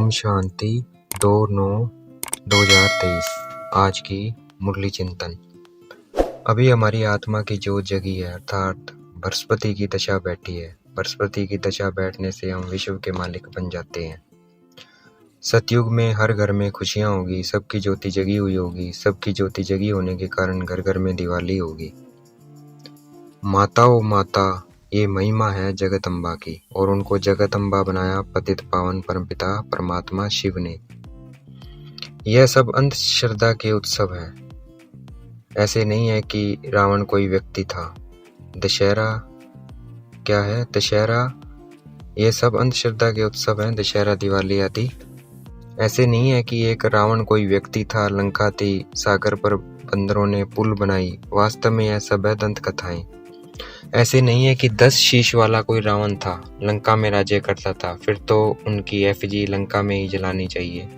ओम शांति 2/9/2023। आज की मुरली चिंतन। अभी हमारी आत्मा की जोत जगी है, अर्थात बृहस्पति की दशा बैठी है। बृहस्पति की दशा बैठने से हम विश्व के मालिक बन जाते हैं। सतयुग में हर घर में खुशियां होगी, सबकी ज्योति जगी हुई होगी। सबकी ज्योति जगी होने के कारण घर घर में दिवाली होगी। माता ओ माता, ये महिमा है जगत अम्बा की, और उनको जगत अम्बा बनाया पतित पावन परमपिता परमात्मा शिव ने। यह सब अंधश्रद्धा के उत्सव है। ऐसे नहीं है कि रावण कोई व्यक्ति था। दशहरा क्या है? दशहरा, ये सब अंधश्रद्धा के उत्सव हैं। दशहरा, दिवाली आदि। ऐसे नहीं है कि एक रावण कोई व्यक्ति था, लंका थी, सागर पर बंदरों ने पुल बनाई। वास्तव में यह सब है दंत कथाएं। ऐसे नहीं है कि 10 शीश वाला कोई रावण था, लंका में राज्य करता था। फिर तो उनकी एफजी लंका में ही जलानी चाहिए।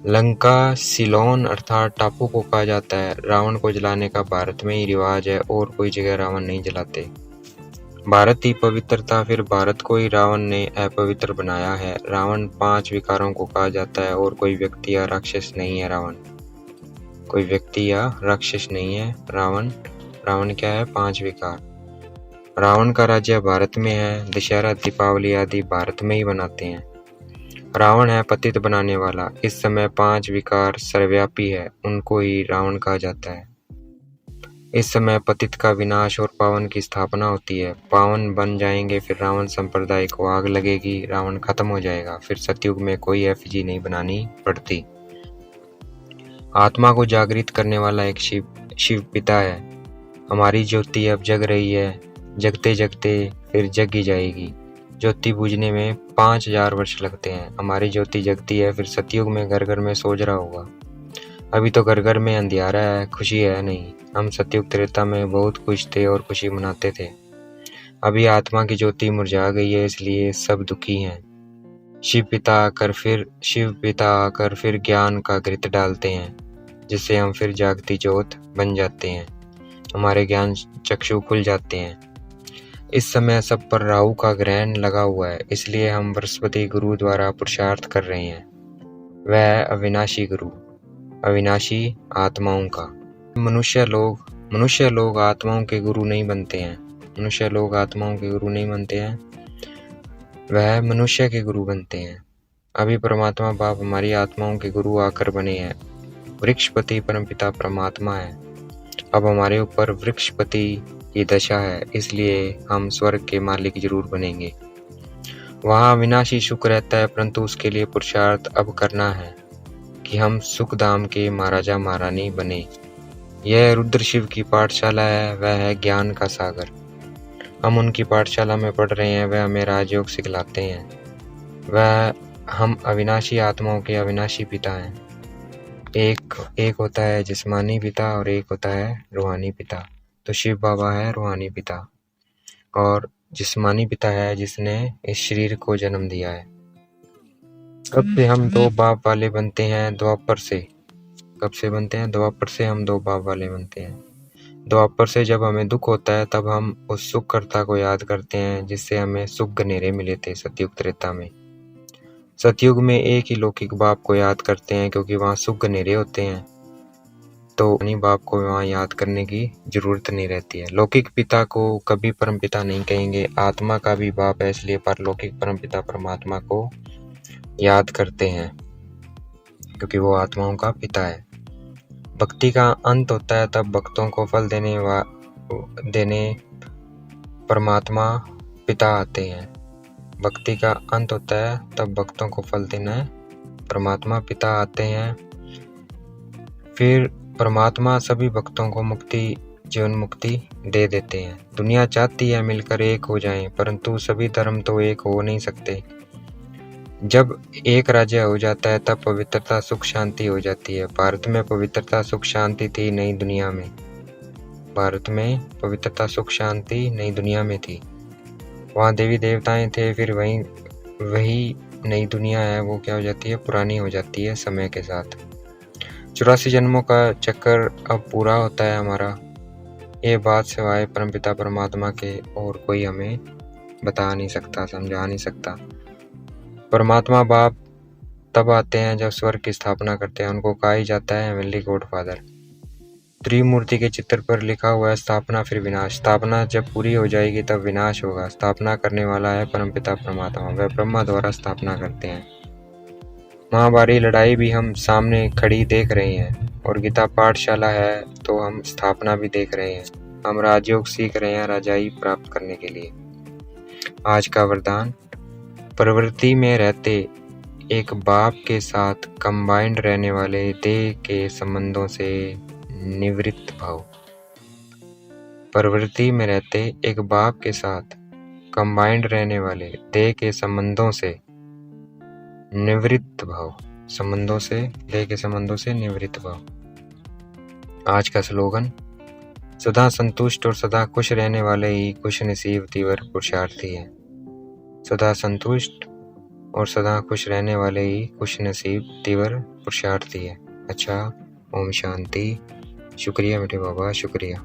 लंका सिलोन अर्थात टापू को कहा जाता है। रावण को जलाने का भारत में ही रिवाज है, और कोई जगह रावण नहीं जलाते। भारत ही पवित्र था, फिर भारत को ही रावण ने अपवित्र बनाया है। रावण 5 विकारों को कहा जाता है, और कोई व्यक्ति या राक्षस नहीं है रावण। कोई व्यक्ति या राक्षस नहीं है रावण। रावण क्या है? 5 विकार। रावण का राज्य भारत में है। दशहरा, दीपावली आदि भारत में ही बनाते हैं। रावण है पतित बनाने वाला। इस समय 5 विकार सर्वव्यापी है, उनको ही रावण कहा जाता है। इस समय पतित का विनाश और पावन की स्थापना होती है। पावन बन जाएंगे, फिर रावण संप्रदाय को आग लगेगी, रावण खत्म हो जाएगा। फिर सतयुग में कोई एफजी नहीं बनानी पड़ती। आत्मा को जागृत करने वाला एक शिव पिता है। हमारी ज्योति अब जग रही है, जगते जगते फिर जग ही जाएगी। ज्योति बुझने में 5000 वर्ष लगते हैं। हमारी ज्योति जगती है, फिर सतयुग में घर घर में सोच रहा होगा। अभी तो घर घर में अंधियारा है, खुशी है नहीं। हम सतयुग त्रेता में बहुत खुश थे और खुशी मनाते थे। अभी आत्मा की ज्योति मुरझा गई है, इसलिए सब दुखी हैं। शिव पिता आकर फिर ज्ञान का घृत डालते हैं, जिससे हम फिर जागती ज्योत बन जाते हैं। हमारे ज्ञान चक्षु खुल जाते हैं। इस समय सब पर राहु का ग्रहण लगा हुआ है, इसलिए हम बृहस्पति गुरु द्वारा पुरुषार्थ कर रहे हैं। वह है अविनाशी गुरु, अविनाशी आत्माओं का। मनुष्य लोग आत्माओं के गुरु नहीं बनते हैं। मनुष्य लोग आत्माओं के गुरु नहीं बनते हैं, वह मनुष्य के गुरु बनते हैं। अभी परमात्मा बाप हमारी आत्माओं के गुरु आकर बने हैं। वृक्षपति परमपिता परमात्मा है। अब हमारे ऊपर वृक्षपति की दशा है, इसलिए हम स्वर्ग के मालिक जरूर बनेंगे। वहाँ विनाशी सुख रहता है, परंतु उसके लिए पुरुषार्थ अब करना है कि हम सुख धाम के महाराजा महारानी बने। यह रुद्र शिव की पाठशाला है, वह है ज्ञान का सागर। हम उनकी पाठशाला में पढ़ रहे हैं, वह हमें राजयोग सिखलाते हैं। हम अविनाशी आत्माओं के अविनाशी पिता हैं। एक होता है जिस्मानी पिता और एक होता है रूहानी पिता। तो शिव बाबा है रूहानी पिता, और जिस्मानी पिता है जिसने इस शरीर को जन्म दिया है। कब से हम 2 बाप वाले बनते हैं? द्वापर से। कब से बनते हैं? द्वापर से हम 2 बाप वाले बनते हैं। द्वापर से जब हमें दुख होता है, तब हम उस सुखकर्ता को याद करते हैं, जिससे हमें सुख गनेरे मिले थे सतयुग त्रेता में। सतयुग में एक ही लौकिक बाप को याद करते हैं, क्योंकि वहाँ सुख गनेरे होते हैं, तो उन्हीं बाप को वहाँ याद करने की जरूरत नहीं रहती है। लौकिक पिता को कभी परम पिता नहीं कहेंगे। आत्मा का भी बाप है, इसलिए परलौकिक परम पिता परमात्मा को याद करते हैं, क्योंकि वो आत्माओं का पिता है। भक्ति का अंत होता है, तब भक्तों को फल देने परमात्मा पिता आते हैं। भक्ति का अंत होता है, तब भक्तों को फल देना परमात्मा पिता आते हैं। फिर परमात्मा सभी भक्तों को जीवन मुक्ति दे देते हैं। दुनिया चाहती है मिलकर एक हो जाएं, परंतु सभी धर्म तो एक हो नहीं सकते। जब एक राज्य हो जाता है, तब पवित्रता सुख शांति हो जाती है। भारत में पवित्रता सुख शांति थी, नई दुनिया में। भारत में पवित्रता सुख शांति नई दुनिया में थी। वहाँ देवी देवताएं थे, फिर वही नई दुनिया है, वो क्या हो जाती है? पुरानी हो जाती है समय के साथ। 84 जन्मों का चक्कर अब पूरा होता है हमारा। ये बात सिवाय परमपिता परमात्मा के और कोई हमें बता नहीं सकता, समझा नहीं सकता। परमात्मा बाप तब आते हैं जब स्वर्ग की स्थापना करते हैं, उनको कहा ही जाता है हेवनली गॉड फादर। त्रिमूर्ति के चित्र पर लिखा हुआ है स्थापना फिर विनाश। स्थापना जब पूरी हो जाएगी तब विनाश होगा। स्थापना करने वाला है परमपिता परमात्मा, वह ब्रह्मा द्वारा स्थापना करते हैं। महाभारत लड़ाई भी हम सामने खड़ी देख रहे हैं, और गीता पाठशाला है तो हम स्थापना भी देख रहे हैं। हम राजयोग सीख रहे हैं राजाई प्राप्त करने के लिए। आज का वरदान, प्रवृत्ति में रहते एक बाप के साथ कंबाइंड रहने वाले देह के संबंधों से निवृत्त भाव। प्रवृत्ति में रहते एक बाप के साथ कंबाइंड रहने वाले देह के संबंधों से निवृत्त भाव। देह के संबंधों से निवृत्त भाव। आज का स्लोगन, सदा संतुष्ट और सदा खुश रहने वाले ही खुश नसीब तीव्र पुरुषार्थी है। सदा संतुष्ट और सदा खुश रहने वाले ही खुश नसीब तीव्र पुरुषार्थी है। अच्छा, ओम शांति। शुक्रिया मेरे बाबा, शुक्रिया।